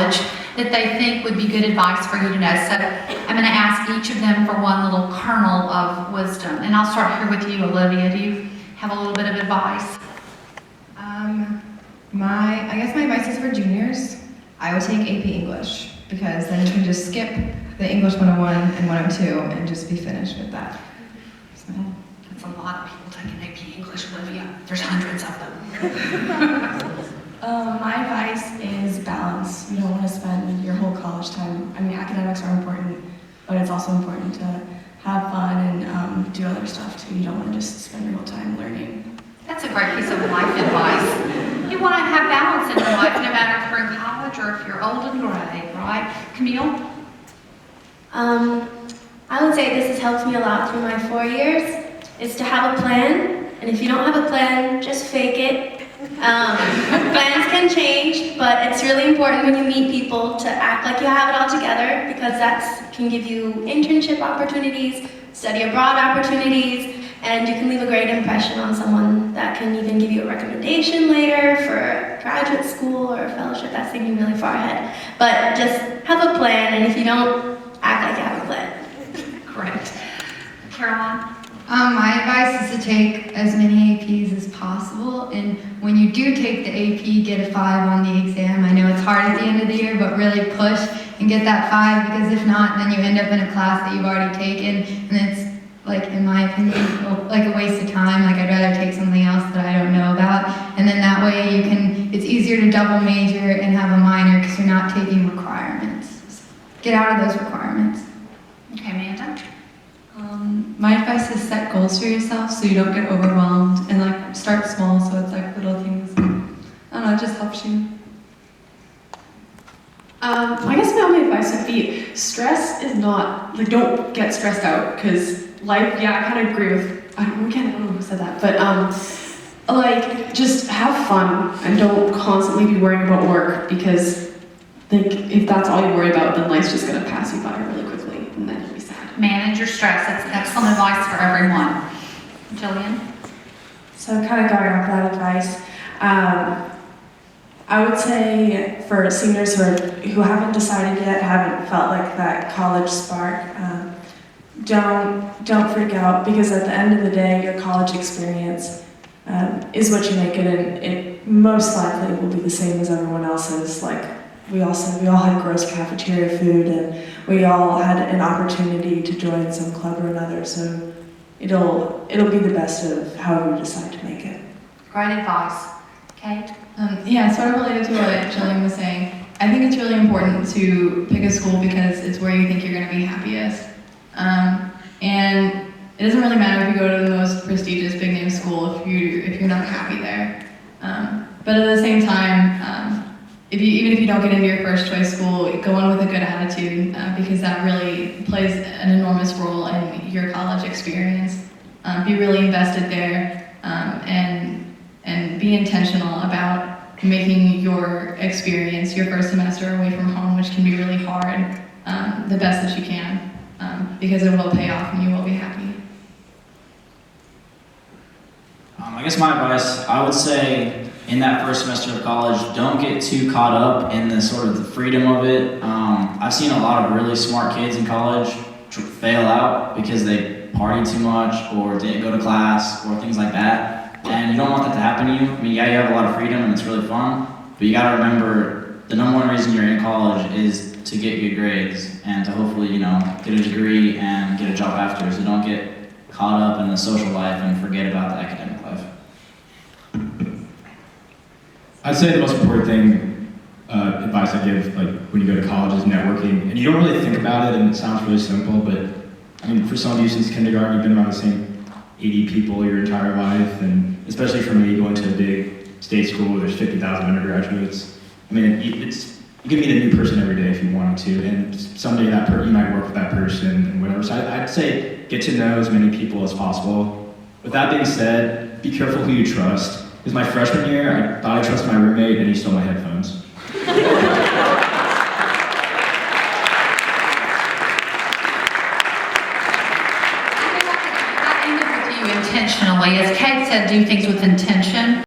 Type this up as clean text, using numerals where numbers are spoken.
college that they think would be good advice for you to know. So I'm going to ask each of them for one little kernel of wisdom. And I'll start here with you, Olivia. Do you have a little bit of advice? I guess my advice is for juniors. I would take AP English, because then you can just skip the English 101 and 102 and just be finished with that. So. That's a lot of people taking AP English, Olivia. There's hundreds of them. My advice is balance. You don't want to spend your whole college time. I mean, academics are important, but it's also important to have fun and do other stuff too. You don't want to just spend your whole time learning. That's a great piece of life advice. You want to have balance in your life, no matter if you're in college or if you're old and gray, right? Camille? I would say this has helped me a lot through my 4 years, is to have a plan, and if you don't have a plan, just fake it. Plans can change, but it's really important when you meet people to act like you have it all together, because that can give you internship opportunities, study abroad opportunities, and you can leave a great impression on someone that can even give you a recommendation later for graduate school or a fellowship. That's thinking really far ahead. But just have a plan, and if you don't, act like you have a plan. Correct. Caroline? My advice is to take as many APs as possible, and when you do take the AP, get a 5 on the exam. I know it's hard at the end of the year, but really push and get that 5, because if not, then you end up in a class that you've already taken, and it's, like, in my opinion, like a waste of time. Like, I'd rather take something else that I don't know about, and then that way it's easier to double major and have a minor, because you're not taking requirements. So get out of those requirements. Okay, Amanda? My advice is set goals for yourself so you don't get overwhelmed, and like start small, so it's like little things. I don't know, it just helps you. I guess my only advice would be stress is not, like, don't get stressed out, because life, yeah, I kind of agree with, I don't know who said that, but like, just have fun and don't constantly be worrying about work, because like, if that's all you worry about, then life's just going to pass you by really quickly, and then you'll be sad. Manage your stress. That's excellent advice for everyone. Jillian? So kind of going off that advice, I would say for seniors who haven't decided yet, haven't felt like that college spark, don't freak out, because at the end of the day, your college experience is what you make it, and it most likely will be the same as everyone else's. Like, we all had gross cafeteria food, and we all had an opportunity to join some club or another, so it'll be the best of however we decide to make it. Great advice. Kate? Yeah, sort of related to what Jillian was saying. I think it's really important to pick a school because it's where you think you're going to be happiest. And it doesn't really matter if you go to the most prestigious big name school if you're not happy there. But at the same time, even if you don't get into your first choice school, go on with a good attitude, because that really plays an enormous role in your college experience. Be really invested there, and be intentional about making your experience, your first semester away from home, which can be really hard, the best that you can, because it will pay off and you will be happy. I guess my advice, I would say in that first semester of college, don't get too caught up in the sort of the freedom of it. I've seen a lot of really smart kids in college fail out because they partied too much or didn't go to class or things like that. And you don't want that to happen to you. I mean, yeah, you have a lot of freedom and it's really fun, but you gotta remember the number one reason you're in college is to get good grades and to hopefully, get a degree and get a job after. So don't get caught up in the social life and forget about the academic life. I'd say the most important thing, advice I give, like when you go to college, is networking. And you don't really think about it, and it sounds really simple, but I mean, for some of you since kindergarten, you've been around the same 80 people your entire life, and especially for me, going to a big state school where there's 50,000 undergraduates. I mean, you can meet a new person every day if you wanted to, and someday you might work with that person and whatever. So I'd say get to know as many people as possible. With that being said, be careful who you trust. Because my freshman year, I thought I trusted my roommate, and he stole my headphones. I ended with you intentionally. As Kate said, do things with intention.